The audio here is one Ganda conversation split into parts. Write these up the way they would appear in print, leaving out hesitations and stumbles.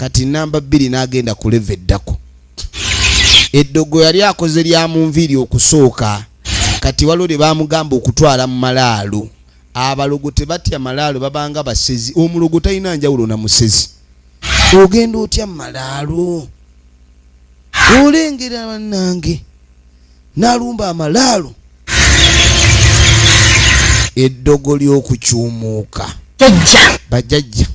kati namba 2 n'agenda ku level eddako. Eddogo yali akoze lya mu nviiri okusooka, kati waliwo lye baamugamba okutwala mu malaalo. Abalogo tebatya malaalo, babanga basezi. Omulogo talina njawulo na musezi. Ogenda otya mu malaalo, olengera bannange n'alumba amalaalo. Eddogo ly'okukyumuuka. Bajjajja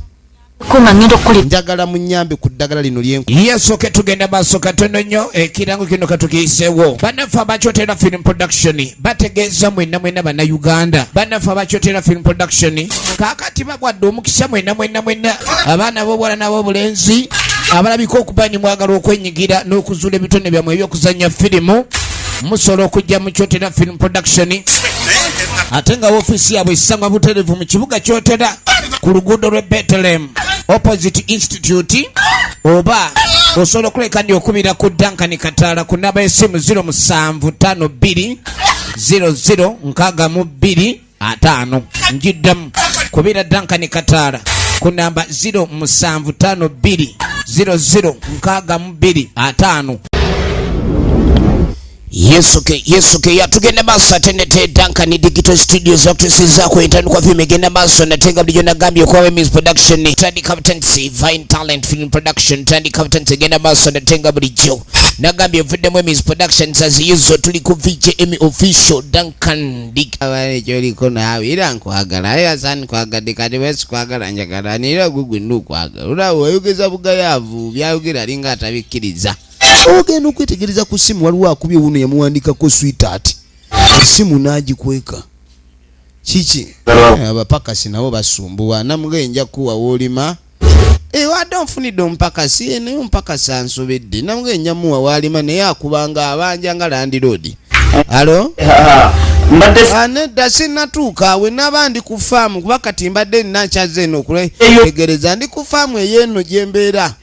njagala munyambe ku ddagala lino lyenku. Yesooke tugenda maaso katono nnyo, ekirango kino katukiyiseewo. Bannaffe abakyotera film production bategeeza mwenna bannayuganda. Bannaffe abakyotera film production kaakati bagwadde omukisa mwenna abaana b'obuwala n'ab'obulenzi abalabika okuba ni mwagala okwenyigira n'okuzuula ebitone byammwe ebyokuzannya firimu, musobola okujja mu kyotera film production. Ate nga woofiisi yaabwe esangwa butereevu mu kibuga kyotera ku luguudo lw'e Bethlehem opposite institute, oba osobola okuleka ndi okubira ku Duncan Kataala ku namba y'essimu 0752 0062 njiddamu kubira Duncan Kataala ku namba 0752 0062 Yesuke yatugenda maaso atendete Duncan Digital Studios okutusizaako entandikwa kwa film egenda maaso natenga bulijjo nagambye okuwa Miss Production Tandi Captaincy Vine Talent Film Production Tandi Captaincy egenda maaso natenga bulijjo nagambye vuddemu Miss Production zaziyizo tuli ku VJM official Duncan Digital kyoliko naawe era nkwagala ayo sani kwagadde kati wesi kwagala njagala nira gugwe ndukwagala ulawo wayogeza bugayaavu byayogera alinga atabikkiriza. Ogenda okwetegereza ku simu waliwo akubye wuno yamuwandikako sweetheart. Simu n'agikweka. Kiki? Abapakasi nabo basumbuwa. Namugenja kuwa wolima. Wadde onfunidde omupakasi naye omupakasi ansobedde. Namugenja muwa walima naye akubanga abanja nga landiroodi. Alo? Nedda sinnatuuka awe naba ndi ku faamu kuba kati mbadde nnankyaze eno okutegereza ndi ku faamu ey'eno gye mbeera.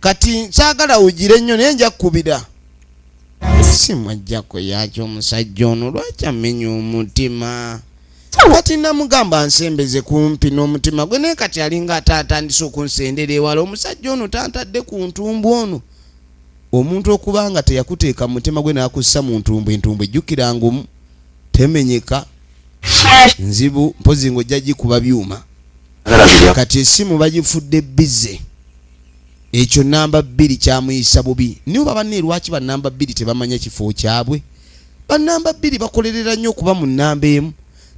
Kati kyagala ugire nnyo naye nja kkubira. Simwajjako yakyo omusajja ono lwaki amenya omutima. Kati namugamba nsembeze kumpi n'omutima gwe naye kati alinga ataatandise okunsendera ewala. Omusajja ono tantadde ku ntumbu ono. Omuntu okubanga teyakuteeka mu mutima gwe n'akussa mu ntumbu, entumbu ejjukira ngumu temenyeka nzibu mpozi ng'ojja gikuba byuma. Kati essimu bagifudde bize. Ekyo namba 2 kyamuyisa bubi. Nibo babanne lwaki ba namba 2 tebamanya kifo kyabwe. Ba namba 2 bakolerera nnyo kuba mu namba emu.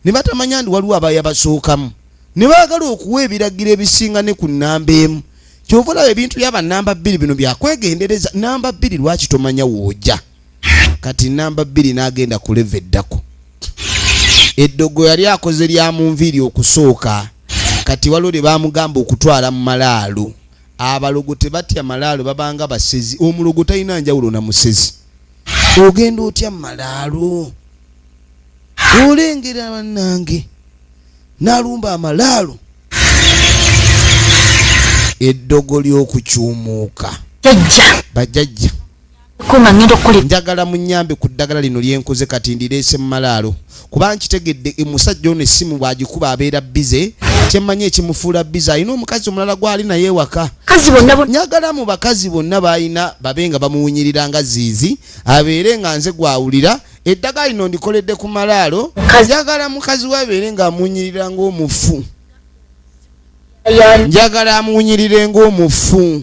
Ne batamanya ndi waliwo abayabasookamu. Ne baagala okuwa ebiragiro ebisinga ne ku namba emu. Kyovula ebintu byaba namba 2 bino byakwegendereza. Namba 2 lwaki tomanya wojja. Kati namba 2 n'agenda ku level eddako. Eddogo yali akoze lya mu nviiri okusooka. Kati waliwo lye baamugamba okutwala mu malaalo. Abalogo tebatya malaalo, babanga basezi. Omulogo talina njawulo na musezi. Ogenda otya malaalo, olengera bannange n'alumba amalaalo. Eddogo ly'okukyumuuka. Bajjajja njagala munyambe ku ddagala lino lyenkoze kati ndireese mu malaalo kuba nkitegedde omusajja ono essimu bw'agikuba abeera bize. Kyemmanyi ekimufuula bize alina omukazi omulala gw'ali naye ewaka. Njagala mu bakazi bonna b'alina babe nga bamuwunyirira nga ziizi abeere nga nze gwawulira. Eddagala lino ndikoledde ku malaalo. Njagala mukazi we abeere nga amuwunyirira ng'omufu. Njagala amuwunyirire ng'omufu.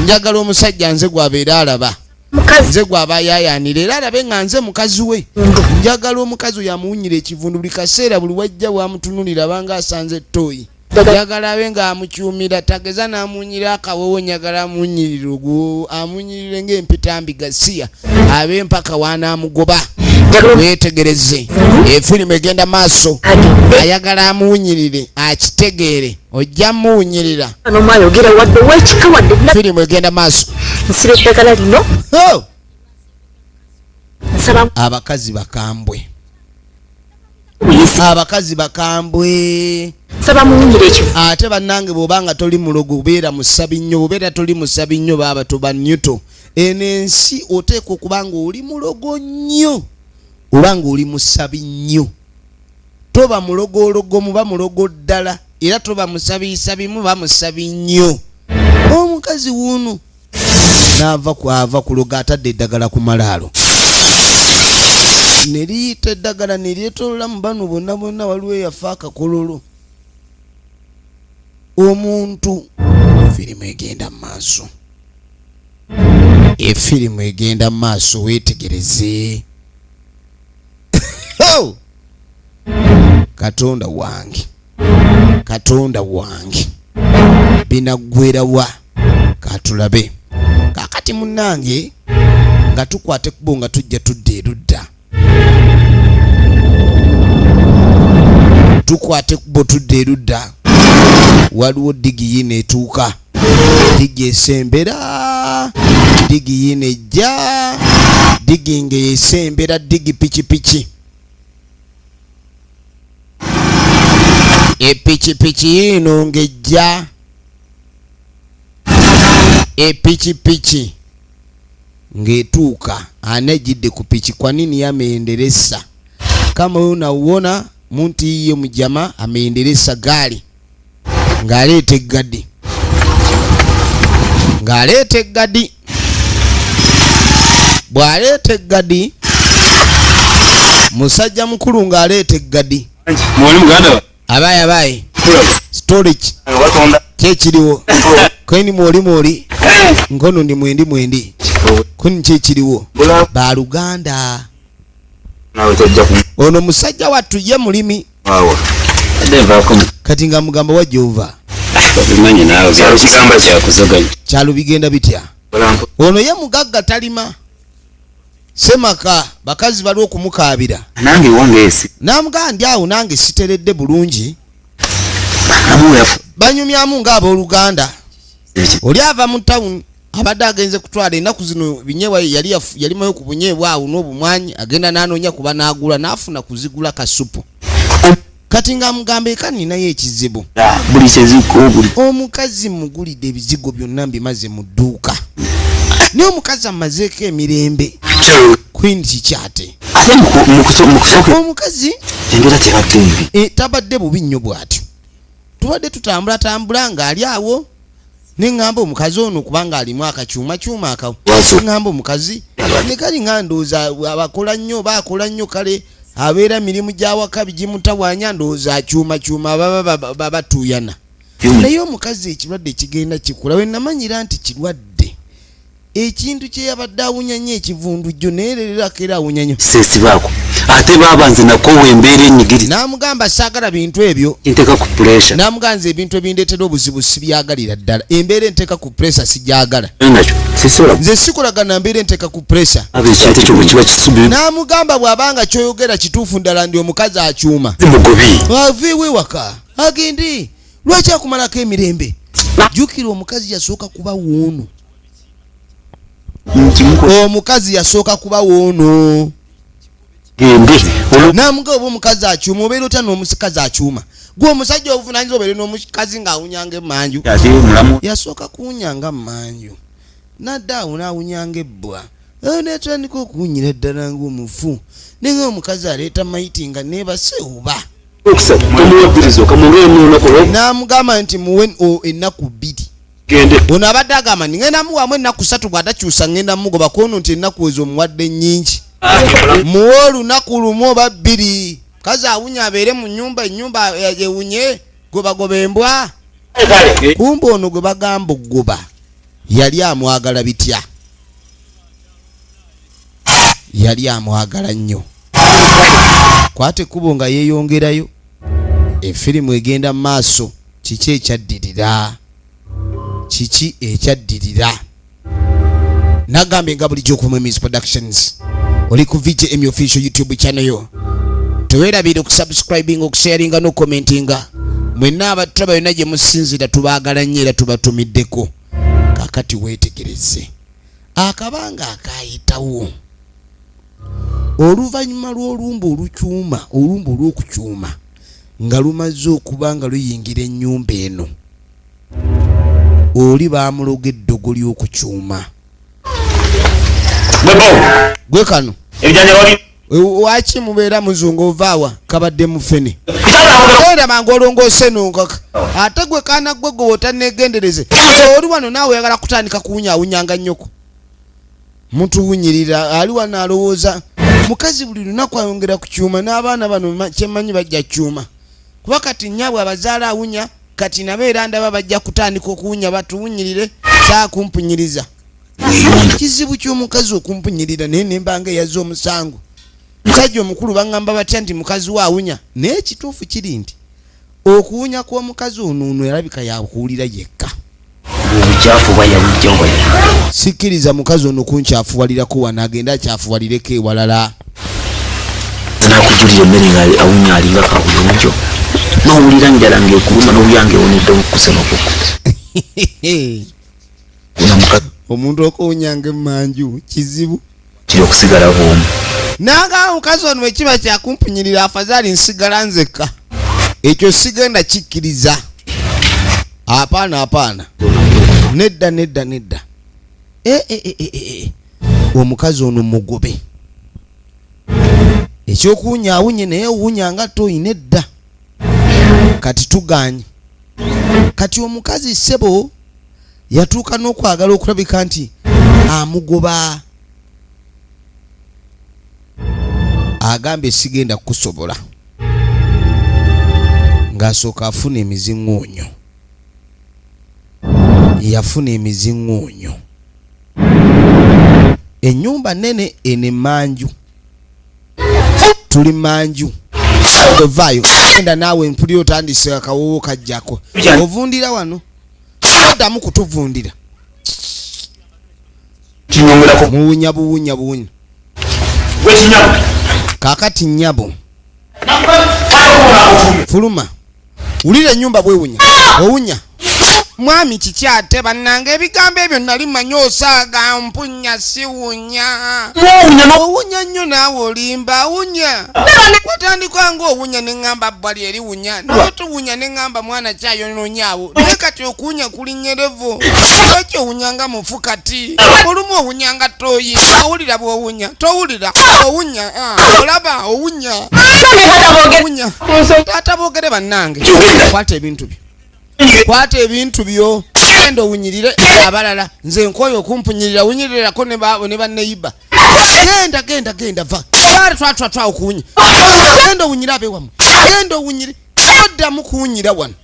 Njagala omusajja nze gwabeera alaba. Nze gwaba yayanira era alabe nga nze mukazi we. Njagala omukazi oyo amuwunyira ekivundu buli kaseera buli wajja bw'amutunulira banga asanze ttooyi. Njagala abe nga amukyumira tageza n'amuwunyira akawowo. Njagala amuwunyirire ogwo amuwunyirire ng'empitambi gasiya abe mpaka w'anaamugoba. Weetegereze efirimu egenda maaso. Ayagala amuwunyirire akitegeere ojja muwunyirira. Firimu egenda maaso. Abakazi bakambwe. Abakazi bakambwe. Ate bannange bw'obanga toli mulogo beera musabi nnyo, obeera toli musabi nnyo baba tuba nnyuto. Eno ensi oteekwa okuba nga oli mulogo nnyo oba nga oli musabi nnyo. Toba mulogologo muba mulogo ddala. era toba musabiisa bimu bamusabi nnyo. Omukazi wuno n'ava kuloga atadde eddagala ku malaalo. Ne liyita eddagala ne lyetolola mu bano bonna bonna waliwo eyafa akakololo. Omuntu firimu egenda mu maaso. Efirimu egenda mu maaso weetegereze. Katonda wange. Katonda wange. Binaggwera katulabe. Kakati munnange nga tukwate kubo nga tujja tudda erudda. Tukwate kubo tudda erudda. Waliwo digi yine etuuka. Digi esembera. Digi yine ejja. Digi nge esembera digi pichi. Epichi yino ngejja. Epichi ngetuuka anejidde ku pichi. Kwa nini yameendeleza? Kama unauona muntu iye mjama ameendeleza gari ngalete gadi. Ngalete gadi. Bwalete gadi musajja mukulu ngalete gadi. Mwali muganda abaye storage kyekiriwo kweni mwoli ngono ndi mwendi kweni kyekiriwo baluganda. Ono musajja wattu ye mulimi kati nga mugamba wajjova kyalo bigenda bitya. Ono ye mugagga talima semaka bakazi bali okumukaabira nange wongesi namuga ndi awo nange siteredde bulungi banyumyamu ng'abooluganda. Oli ava mu town abadde agenze kutwala ennaku zino binyeebwa yalimayo ku bunyeebwa awo n'obumwanyi agenda n'anoonya kuba n'agula n'afuna kuzigula kasupu. Kati nga mugamba eka ninayo ekizibu. Buli kyeziko buli omukazi mugulidde ebizigo byonna mbimaze mu dduuka. Naye omukazi amazeeko emirembe. Queen kikyate. ate mukusooka Omukazi engera tebadde mbi. Tabadde bubi nnyo bw'atyo. Tubadde tutambula ng'ali awo. Neŋŋamba omukazi ono kubanga alimu akakyuma akawo. Neŋŋamba omukazi ne kali nga ndowooza abakola nnyo baakola nnyo kale abeera mirimu gy'awaka bigimutawaanya ndowooza akyuma baba batuuyana. Naye omukazi ekirwadde kigenda kikula we namanyira nti kirwadde. Ekintu kye yabadde awunya nnyo ekivundujjo naye leerako era awunya nnyo. Seesibaako ate baabanze nako wembeera ennyigiri. N'amugamba saagala bintu ebyo. Nteeka ku pressure. N'amuganza ebintu ebindeetera obuzibu sibyagalira ddala. Embeera enteeka ku pressure sigyagala. Nakyo sisobola. Nze sikolagana mbeera enteeka ku pressure. Ekintu ekyo bwe kiba kisubira. N'amugamba bw'abanga kyoyogera kituufu ddala ndi omukazi akyuma. Mugobi. Aviiwe waka. Agendi. Lwaki akumalako emirembe? Jjukira omukazi yasooka kuba woono. Omukazi yasooka kuba woono. Namugamba omukazi akyuma obeera otya n'omukazi akyuma. Gwe omusajja obuvunaanyizibwa obeere n'omukazi ng'awunyanga emmanju. Yasooka kuwunyanga mmanju. Nadde awo n'awunyanga ebbwa. Neetandika okuwunyira ddala ng'omufu. Naye ng'omukazi aleeta mayiti nga neebase oba. N'amugamba nti muwe ennaku bbiri. Ono abadde agamba ngenda muwamu ennaku 3 bw'atakyusa ngenda mugoba kono nti ennaku ezo omuwadde nnyingi. Muwe olunaku lumu oba 2. Kazi awunya abeere mu ennyumba ewunye gobagoba embwa. Kumbe ono gwe bagamba ogoba yali amwagala bitya. Yali amwagala nnyo. Kwate kubo nga yeeyongerayo. Efirimu egenda mu maaso. Kiki ekyaddirira? Kiki ekyaddirira? Nagambe nga bulijjo ku Mwemizi Productions. Oli ku VJM official YouTube channel yo. Teweerabire okusubscribinga, okusharinga n'okomentinga. Mwenna abatulaba yonna gye musinzira tubaagala nnyo era tubatumiddeko. Kaakati weetegereze. Akabanga akaayitawo. Oluvannyuma lw'olumba olw'okukyuma nga lumaze okuba nga luyingira ennyumba eno. Oli baamuloga eddogo ly'okukyuma. Gwe kano Wachi mubeera muzungu ovaawa kabadde mufene. Era mangolongose nunkaka. Ate gwe kaana gwe gwe otanegendereze. Oli wano naawe oyagala kutandika kuwunyawunyanga nnyoko. Mutuwunyirira ali wano alowooza mukazi buli lunaku ayongera ku kyuma n'abaana bano kyemmanyi bajja kyuma. Kuba kati nnyabwe abazaala awunya kati nabeera ndaba bajja kutandika okuwunya batuwunyirire saa kumpunyiriza. Kizibu ky'omukazi okumpunyirira naye nembanga eyazza omusango. Musajja omukulu bangamba batya nti mukazi we awunya naye ekituufu kiri nti okuwunya kw'omukazi ono yalabika yakuwulira yekka. Sikiriza mukazi ono kunkyafuwalirako wano agenda akyafuwalireko ewalala. Nakujulira emmere nga awunya alinga kabuyonjo nawulira njala ng'ekuluma n'obuyange ewonedde okukusema koko. Omuntu okuwunyanga emmanju kizibu kiri okusigala bwomu. Nanga mukazi ono ekiba kyakumpunyirira afazaali nsigala nzekka. Ekyo sigenda kikkiriza. Apaana. Nedda. Omukazi ono mugobe. Ekyokuwunya awunye naye owunya nga toyina edda. Kati tuganye. Kati omukazi ssebo yatuuka n'okwagala okulabika nti amugoba. Agambye sigenda kukusobola. Ng'asooka afuna emiziŋŋoonyo. Yafuna emiziŋŋoonyo. Ennyumba nene ene manju. Tuli manju. Ovaayo enda naawe mpulira otandise akawowo kajjako. Ovundira wano. Oddamu kutuvundira. Muwunya buwunya. Kakati nnyabo. Fuluma. Wulira ennyumba bwewunya. Owunya. Mwami kikyate bannange ebigambo ebyo nali manyi osaaga mpunya siwunya. Owunya nnyo naawe olimba awunya. Watandika ng'owunya ne ŋŋamba bbali eriwunya. N'otuwunya ne ŋŋamba mwana kyayononyaawo. Naye kati okuwunya kulinnyerevu. Lwaki owunya nga mufu kati? Olumu owunya nga toyi. Owulira bw'owunya. Towulira. Owunya. Olaba owunya. Owunya. Taata boogere bannange. Kwata ebintu byo. Genda owunyirire abalala. Nze nkooye okumpunyirira wunyiririrako ne banneyiba. Genda va. Twa okuwunya. Genda owunyire abe wamu. Genda owunyire. Oddamu kuwunyira wano.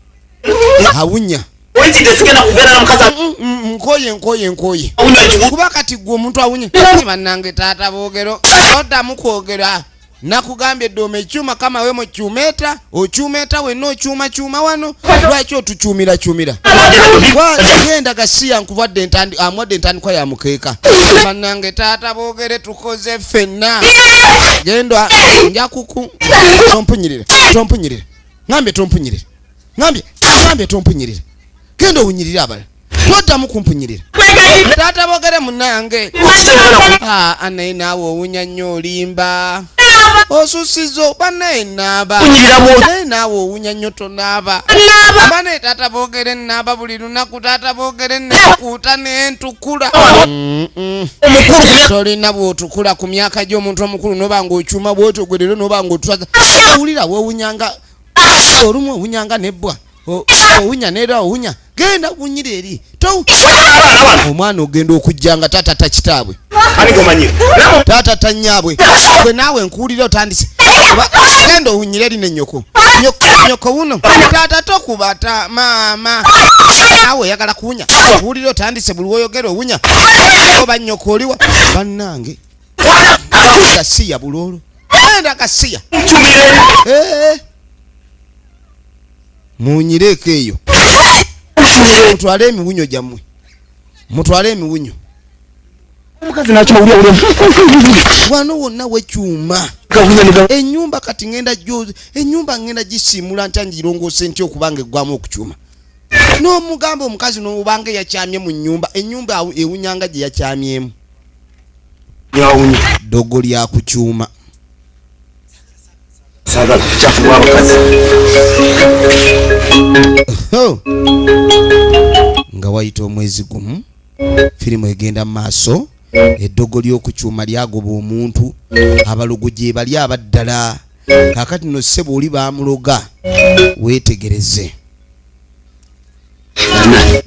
Awunya. Nkooye. Kuba kati gwe omuntu awunya. Bannange taata boogero. Oddamu kwogera. Nakugambye dome ekyuma kama we mu kyumeta, okyumeta wenna okyuma wano. Lwaki otukyumira? Genda gasiya nkuvadde amwadde ntandikwa ya mukeeka. Bannange taata boogere tukoze ffenna. Genda nja kuku. Tompunyirire. Ngambye tompunyirire. Genda owunyirire abalala. Toddamu kumpunyirira. Taata boogere munnange. Anaye naawe owunya nnyo olimba. Osusizo banaye naaba. Naye naawe owunya nnyo tonaaba. Banaye taata boogere naaba buli lunaku. Taata boogere nekuuta naye ntukula. Tolina bw'otukula ku myaka gy'omuntu omukulu n'oba ng'okyuma bw'otyo gwe leero n'oba ng'otwaza. Owulira weewunyanga. Olumu owunyanga nebbwa. Owunya neera owunya. Genda wunyira eri. Omwana ogenda okujjanga taata takitaabwe. Taata tannyaabwe. Gwe naawe nkuwulira otandise. Genda owunyira eri ne nnyoko. Nnyoko wuno. Taata tokubata maama. Naawe oyagala kuwunya. Kuwulira otandise buli woyogera owunya. Oba nnyoko oliwa. Bannange. Kasiya buloolo. Genda kasiya. Muwunyireko eyo. Mutwale emiwunyo gyammwe. Omukazi nakyawulya wano wonna wekyuma. Ennyumba kati ngenda gisimula ntya ngirongoose ntya okubanga eggwamu okukyuma. N'omugamba omukazi n'obanga yakyamye mu nnyumba. Ennyumba ewunyanga gye yakyamyemu. Ddogo lya kukyuma. Nga wayita omwezi gumu firimu egenda maaso eddogo ly'okukyuma lyagoba omuntu abalogo gye bali abaddala kakati no ssebo oli baamuloga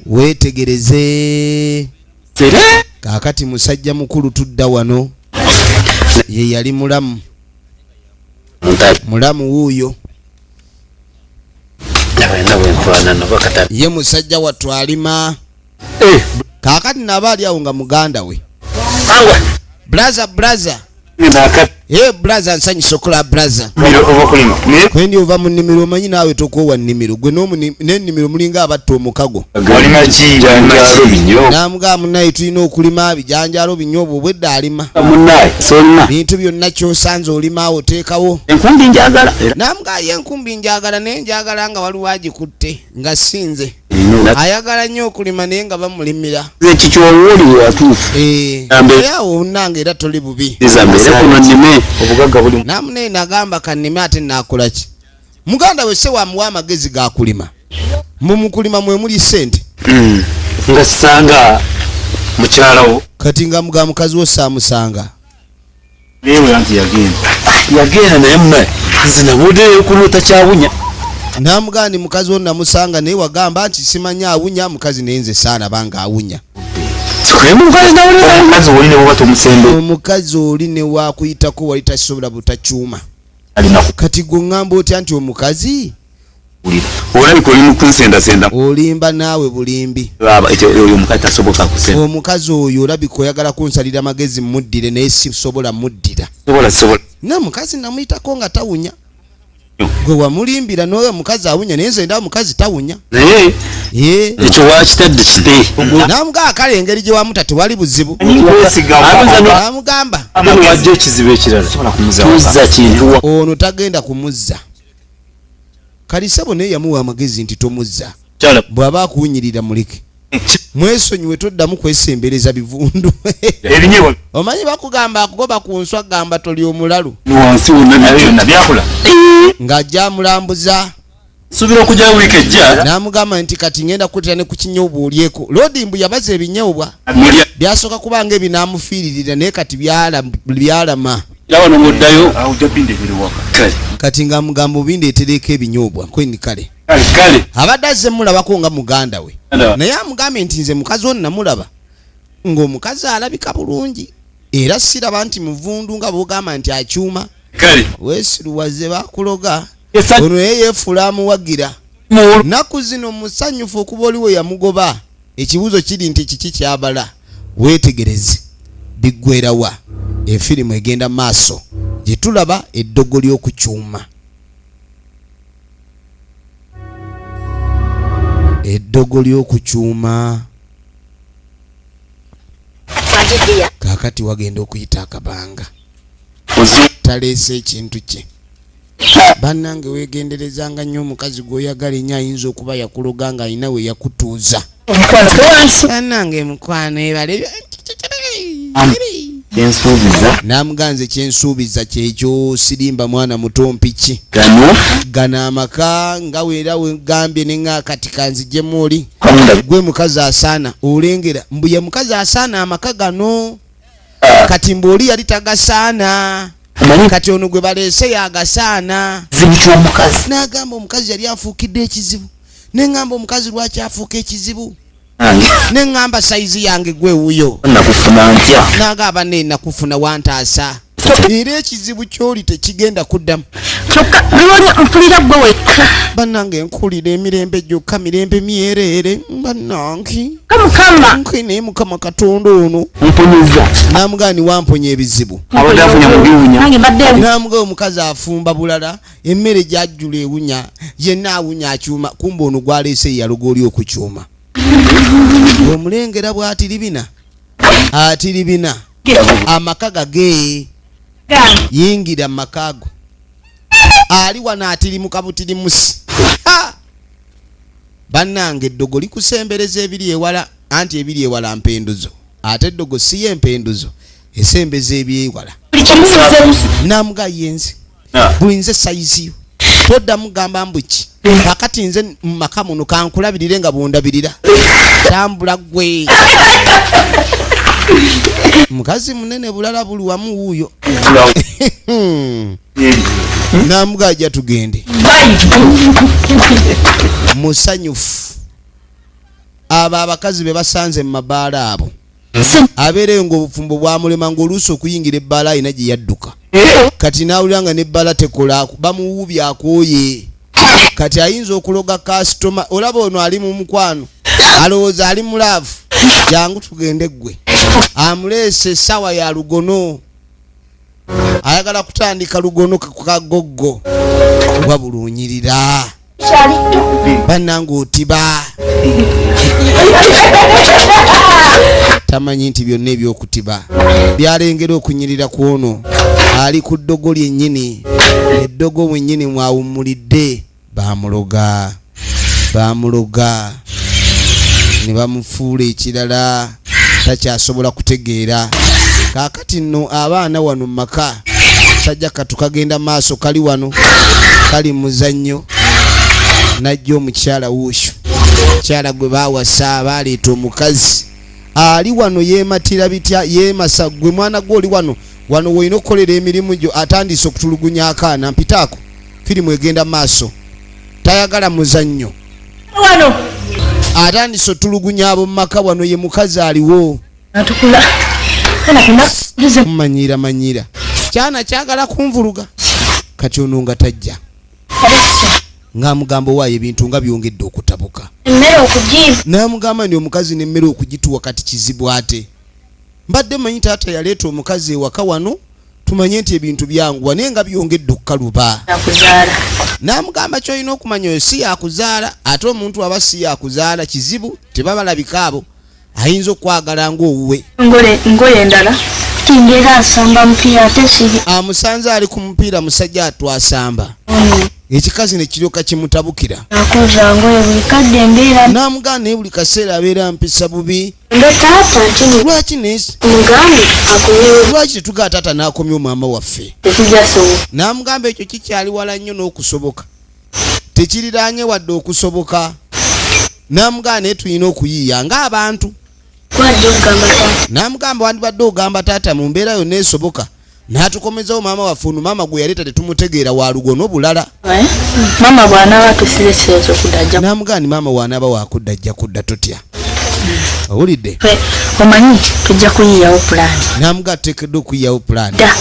weetegereze kakati musajja mukulu tudda wano ye yali mulamu wuuyo ye musajja wattu alima kakati naba ali awo nga muganda we braza braza nsanyusa okola braza kwendi ova mu nnimiro omanyi naawe tokoowa nnimiro gwe n'ennimiro mulinga abatta omukago namugamba munaye tulina okulima bijanjalo binyobwa obwedda alima bintu byonna kyosanze olimaawo oteekawo namugamba ye enkumbi njagala naye njagala nga waliwo agikutte nga sinze ayagala nnyo okulima naye nga bamulimira awo nange era toli bubi namunaye nagamba kannime ate nakolaki muganda we se wamuwa amagezi gakulima mumukulima mwemuli sente nga sanga mukyalawo kati nga mugamba mukazi wo saamusanga yagenda naye munaye zinabuddeyo kuluta kyawunya namugamba ndi mukazi wo namusanga naye wagamba nti simanya awunya mukazi naye nze saana banga awunya omukazi oli ne wakuyitako wali tasobola butakyuma kati gwe ngamba otya nti omukazi olabika oli mukunsendasenda olimba naawe bulimbi omukazi oyo olabika oyagala kunsalira magezi muddire naye sisobola muddira na mukazi namuyitako nga tawunya gwe wamulimbira nowe mukazi awunya naye nze ndawo mukazi tawunya ekyo wakitadde kite namugaa kale engeri gye wamuta tewali buzibu namugamba wajja ekizibu ekirala tuzza kintu ono tagenda kumuzza kalisabo naye yamuwa amagezi nti tomuzza bw'aba akuwunyirira muleke mwesonyiwe toddamu kwesembereza bivundu omanyi bakugamba akugoba ku nswa gamba toli omulalu ng'ajja amulambuza subira okujja wiiki ejja n'amugamba nti kati ngenda kutera ne ku kinyobwa olyeko lodimbu yabaza ebinyobwa byasooka kubanga ebinaamufiiririra naye kati byalama kati nga mugamba obindeetereko ebinyobwa kweni kale abadde azze mulabako nga muganda we naye amugambe nti nze mukazi ono namulaba ng'omukazi alabika bulungi era siraba nti muvundu nga bwogamba nti akyuma weesiruwaze bakuloga ono ye yeefula amuwagira nnaku zino musanyufu okuba oliwe yamugoba ekibuuzo kiri nti kiki kyabala weetegereze biggwerawa efirimu egenda maaso gye tulaba eddogo ly'okukyuma eddogo ly'okukyuma kaakati wagenda okuyita akabanga taleese ekintu kye bannange weegenderezanga nnyo omukazi gw'oyagala ennyo ayinza okuba yakuloga nga alina we yakutuuza bannange mukwano ebale namuganze kyensuubiza kyekyo sirimba mwana muto mpiki gano amaka nga weera wegambye nenga kati kanzijemu oli gwe mukazi asaana olengera mbuye mukazi asaana amaka gano kati mbuoli yali tagasaana kati ono gwe baleese yagasaana n'agamba omukazi yali afuukidde ekizibu neŋŋamba omukazi lwaki afuuka ekizibu neŋŋamba sayizi yange gwe wuyo n'agamba nakufuna wantaasa era ekizibu kyoli tekigenda kuddamu mpulira gwe wekka bannange nkulira emirembe gyokka mirembe myereere bannange nkwe naye mukama katonda ono namugani wamponya ebizibu namuga omukazi afumba bulala emmere gyajjula ewunya yenna awunya akyuma kumba ono gwaleese yaloga oli okukyuma omulengera bw'atiribina atiribina amaka gage yingira makago ali wana atiri mukabutirimusi bannange eddogo likusembereza ebiri ewala anti ebiri ewala mpenduzo ate eddogo si y'empenduzo esembeza ebyewala namuga yenze buli nze sayiziyo todda mugamba mbuki kakati nze mumaka muno kankulabirire nga bondabirira tambula gwe mukazi munene bulala buli wamu wuuyo namugajja tugende musanyufu abo abakazi be basanze mu mabaala abo abeereyo ng'obufumbo bwamulema ng'oluusi okuyingira ebbaala alina gye yadduka kati n'awulira nga n'ebbaala tekola bamuwuubye akooye kati ayinza okuloga kasitoma olaba ono ali mu mukwano alowooza ali mulaavu jangu tugende ggwe amuleese essaawa ya lugono ayagala kutandika lugono kagoggo wabuluunyirira bannange otiba tamanyi nti byonna ebyokutiba byalengera okunyirira ku ono ali ku ddogo lyennyini eddogo mwennyini mwawummulidde bamuloga ne bamufuula ekirala takyasobola kutegeera kaakati nno abaana wano mu maka sajja katukagenda maaso kali wano kali muzannyo najja omukyala wuushu mukyala gwe baawasa baleeta omukazi ali wano yeematira bitya yeemasa gwe mwana gwe oli wano weina okukolera emirimu gyo atandise okutulugunya akaana mpitaako firimu egenda maaso tayagala muzannyo wano atandise otulugunya abo mu maka wano ye mukazi aliwo atukula kana manyira kyana kyagala kunvuluga kati ono nga tajja ng'amugamba waayo ebintu nga byongedde okutabuka emmere okugiva n'amugamba ndi omukazi n'emmere okugituwa kati kizibu ate mbadde manyi taata yaleeta omukazi ewaka wano tumanye nti ebintu byanguwa naye nga byongedde okukaluba akuzaala n'amugamba kyolina okumanya oyo si yakuzaala ate omuntu aba si yakuzaala kizibu tebabalabika abo ayinza okwagala ng'owuwe ngoye endala tingera asamba mupiira ate siri amusanze ali ku mupiira musajja atwasamba ekikazi ne kiryoka kimutabukira akoza ngoye buli kadde embeera n'amugamba naye buli kaseera abeera mpisa bubi ndo taata nti lwaki nesi mugambi akomewo lwaki tetugaa taata n'akomya maama waffe tekijasobola n'amugamba ekyo kikyali wala nnyo n'okusoboka tekiriraanye wadde okusoboka n'amugamba naye tulina okuyiiya ng'abantu kwadde ogamba taata n'amugamba wandibadde ogamba taata mu mbeera yonna esoboka n'atukomezawo maama waffe ono maama gwe yaleeta tetumutegeera wa lugono bulala mama bw'anaaba tusireseezo kudajja n'amugamba ni maama w'anaaba wakudda ajja kudda totya owulidde omanyi tujja kuyiyawo pulaani n'amugamba tuteekeddwa okuyiyawo pulaani dda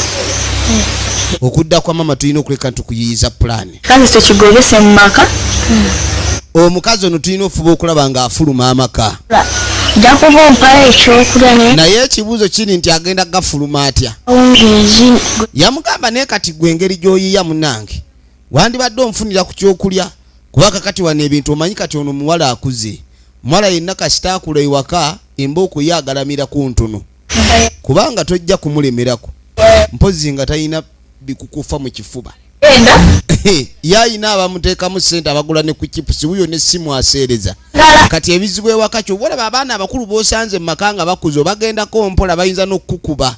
okudda kwa maama tulina okuleka ntukuyiyiza pulaani kazi tekigobese mu maka omukazi ono tulina ofuba okulaba ng'afuluma amaka nja kuba ompala ekyokulya naye ekibuuzo kiri nti agenda gafuluma atya ongezi yamugamba naye kati gwe engeri gy'oyiya munange wandibadde omufunira ku kyokulya kuba kakati wano ebintu omanyi kati ono muwala akuze muwala yenna kasita akula ewaka embooko ye agalamira ku ntono kubanga tojja kumulemerako mpozi nga talina bikukufa mu kifuba yayina abamuteekamu ssente abagula ne ku chipusi wuyo n'essimu aseereza kati ebizibu ewaka kyo olaba abaana abakulu b'osanze mu maka nga bakuze bagendako mpola bayinza n'okukukuba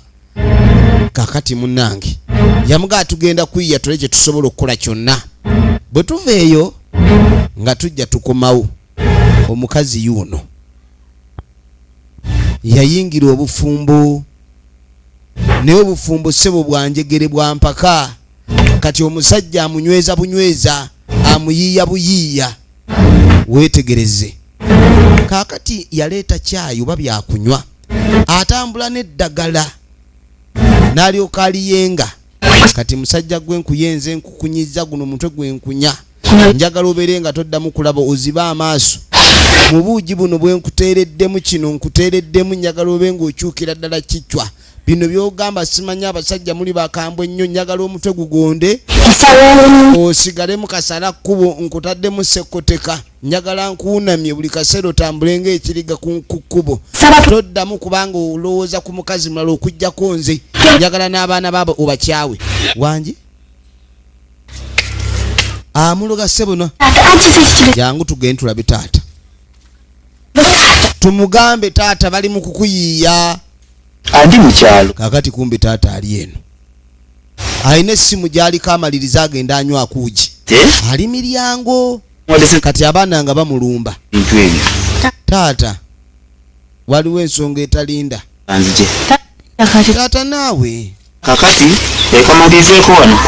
kakati munnange yamugaa tugenda kuyiya tule kye tusobola okukola kyonna bwe tuva eyo nga tujja tukomawo omukazi yuno yayingira obufumbo naye obufumbo ssebo bwanjegere bwa mpaka kati omusajja amunyweza bunyweza amuyiiya buyiiya weetegereze kaakati yaleeta caayi oba byakunywa atambula n'eddagala n'alyoka aliyenga kati musajja gwenkuyenze nkukunyiza guno mutwe gwenkunya njagala obeere nga toddamu kulaba ozibe amaaso mu buugi buno bwenkuteereddemu kino nkuteereddemu njagala obe ng'okyukira ddala kicwa bino byogamba simanyi abasajja muli bakambwe ennyo njagala omutwe gugonde osigale mu kasala kkubo nkutaddemu sekoteka njagala nkuunamye buli kaseera otambule ng'ekiriga ku kkubo toddamu kubanga olowooza ku mukazi mulala okuggyako nze njagala n'abaana baabo obakyawe wangi amuloga ssebona jangu tugende tulabe taata tumugambe taata bali mu kukuyiiya andi mukyalo kakati kumbi taata ali eno alina essimu gy'aliko amaliriza agenda anywa akuugi ali miryango kati abaana nga bamulumba bintu ebyo taata waliwo ensonga etalinda anzije Taata naawe. Kakati ekamalizeeko wano.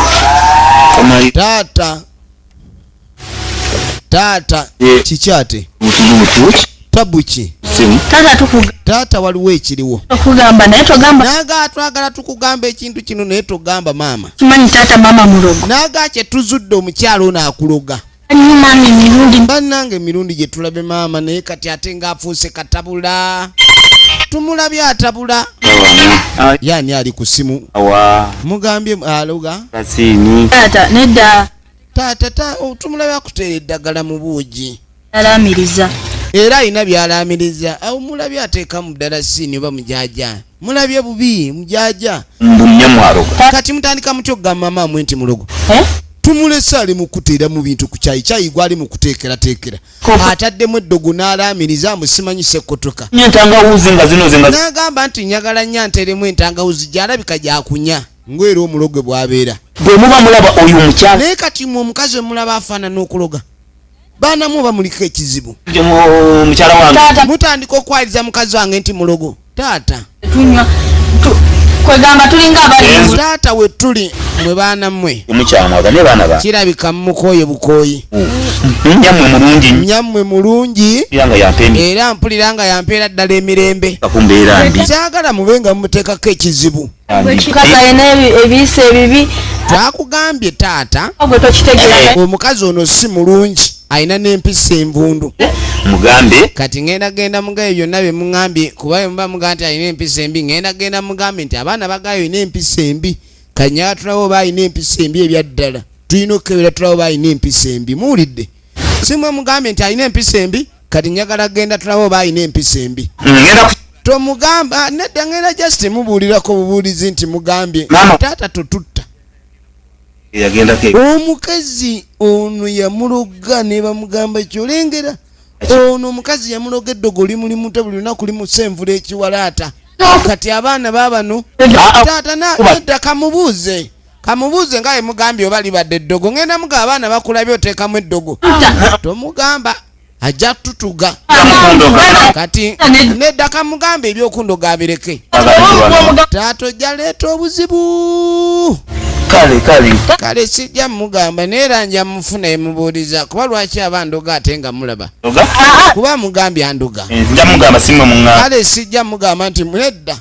Taata kikyate. Tabuki. Taata waliwo ekiriwo. Okugamba naye togamba. Naga twagala tukugamba ekintu kino naye togamba maama. Kimanyi taata mama mulogo. Naga kye tuzudde omukyalo ono akuloga. Mama mirundi. Bannange emirundi gye tulabe maama naye kati ate ng'afuuse katabula. Tumulabye atabula. Yani ali ku simu. Mugambye aloga. Taata nedda. Taata tumulabye akuteera eddagala mu buugi. Alamiriza. Era alina byalamiriza. Awo mulabye ateeka mu ddala siini oba mujaja. Mulabye bubi mujaja. Kati mutandika mutyo okugamba mama amwe nti mulogo. Tumulese ali mu kuteera mu bintu ku kyayi. Kyayi gwali mu kuteekerateekera. Ataddemu eddogo n'alaamiriza amusimanyisa ekkotoka. Entangawuzi nga zino zenga. N'agamba nti njagala nnyo anteeremu entangawuzi gy'alabika gyakunya. Ngwera omulogo bw'abeera. Bwe muba mulaba oyo omukyala. Naye kati mmwe omukazi we mulaba afaanana okuloga. Baana mu bamuliko ekizibu. Mukyala wange. Mutandika okwaliza mukazi wange nti mulogo. Taata. Tunywa. Kwegamba tulinga abali. Taata we tuli mwe baana mmwe. Omukyala ne baana ba. Kirabika mmukoye bukoyi. Nyammwe mulungi. Nyammwe mulungi. Yanga yampeni. Era mpulira nga yampeera ddala emirembe. Kakumbeera mbi. Kyagala mubenga mumuteekako ekizibu. Kaka ene ebiise ebibi. Twakugambye taata. Ogwe tokitegeera. Omukazi ono si mulungi. Alina n'empisa envundu. Mugambe. Kati ngenda mugayo byonna bye mungambye kuba mba mugamba nti alina empisa embi ngenda mugambe nti abaana bagayo alina empisa embi. Kanyaga tulawo balina empisa embi ebyaddala. Tulina okukebera tulawo balina empisa embi. Muwulidde? Simwe mugambe nti alina empisa embi kati njagala genda tulawo balina empisa embi. Tomugamba nedda ngenda just mubuulirako bubuulizi nti mugambye taata totutta. Omukazi ono yamuloga ne bamugamba kyolengera. Ono omukazi yamuloga eddogo limulimuta buli lunaku limusa envula ekiwalaata. Kati abaana baabano taata nedda kamubuuze nga ye mugambye oba libadde eddogo. Ngenda mugamba abaana bakulabye oteekamu eddogo. Tomugamba ajja tutuga. Kati nedda kamugamba ebyokundoga abireke. Taata ojja leeta obuzibu. Kale sijja mugamba neera nja mufuna emubuuliza kuba lwaki abandoga ate nga mulaba. Kuba mugambye andoga. Nja mugamba simwe muŋŋa. Kale sijja mugamba nti nedda.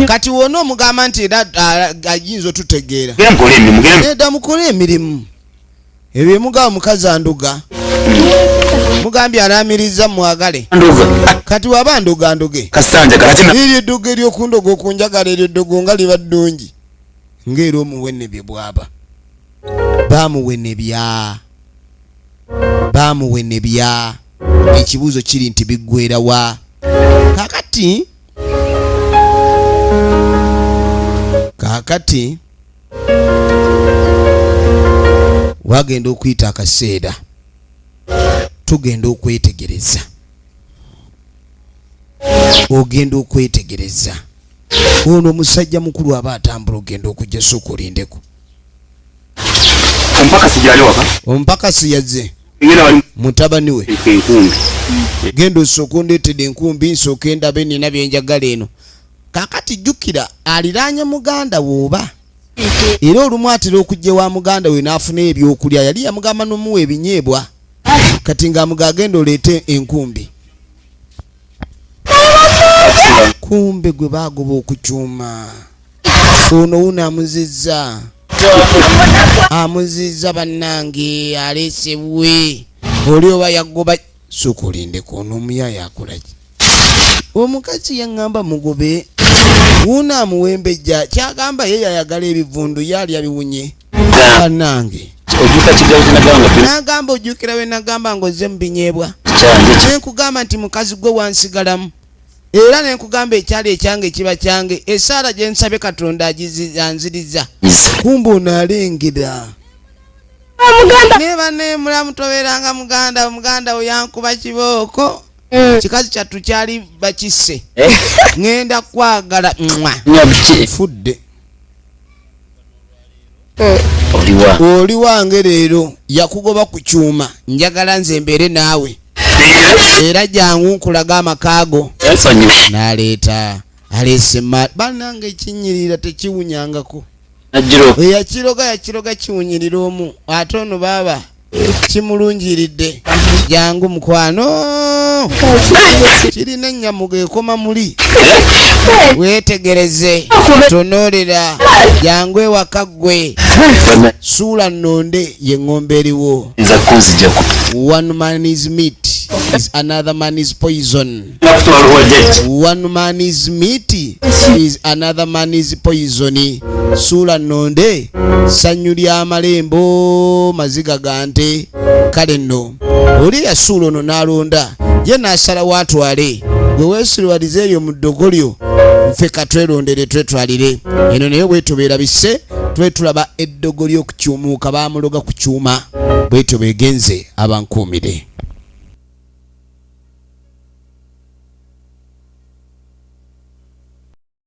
Kati wona omugamba nti era ayinza otutegeera. Nedda mukole emirimu. Ebyo mugamba mukazi andoga. Mugambye alaamiriza mwagale. Kati waba ndoga ndoge. Kasanja kati na. Eryo eddogo eryokundoga okunjagala eryo eddogo nga liba ddungi. Ng'era omuwenne bye bwaba. Baamuwenne bya. Ekibuuzo kiri nti biggwera wa. Kakati wagenda okuyita akaseera. Tugenda okwetegereza. Ogenda okwetegereza. Ono omusajja mukulu aba atambula ogenda okujja sooka olindeko. Omupakasi yazze. Mutabani we. Genda osooka ondeetedde enkumbi nsooka endaba ennina byenjagala eno. Kakati jjukira aliraanya muganda wooba. Era olumu atera okujja wa muganda we n'afuna ebyokulya. Yali yamugamba n'omuwa ebinyeebwa. Kati ng'amuga agenda oleete enkumbi. Kumbe gwe baagoba okukyuma. Ono wuno amuzizza bannange aleesebwe. Oli oba yagoba sooka olindeko n'omuyaya akolaki. Omukazi yaŋŋamba mugobe. Wuno amuwembejja kyagamba ye yayagala ebivundu yalya biwunye. Bannange. Nagamba ojjukira we nagamba ng'ozze mu binyeebwa. Nenkugamba nti mukazi gwe wansigalamu. Era nenkugamba ekyali ekyange kiba kyange. Essaala gye nsabe Katonda anziriza. Kumbe onaalengera. Neba mulamu tobeeranga muganda we yankuba kibooko. Kikazi kyattu kyali bakisse. Ngenda kwagala. Fudde. Oli wange leero yakugoba ku kyuma njagala nze mbeere naawe. Era jangu nkulaga amakaago. N'aleeta alese banange kinyirira tekiwunyangako Najiro yakiroga kiwunyirira omu ate ono baba kimulungiridde jangu mukwano kirina enyamuga ekoma muli wetegereze tonorera jangu ewaka ggwe suula nnonde ye ng'ombe eriwo Nza kunzija ku one man is meat is another man is poison Laptop project one man is meat is another man is poison suula nnonde ssanyu lya malembo maziga gante kale nno oli yasuula ono n'alonda ye n'asalawo atwale gwe weesiriwaliza eryo mu ddogo lyo ffe katwerondere twetwalire eno naye bwe tubeerabise tube tulaba eddogo ly'okukyumuuka baamuloga ku kyuma bwe tubeegenze abankuumire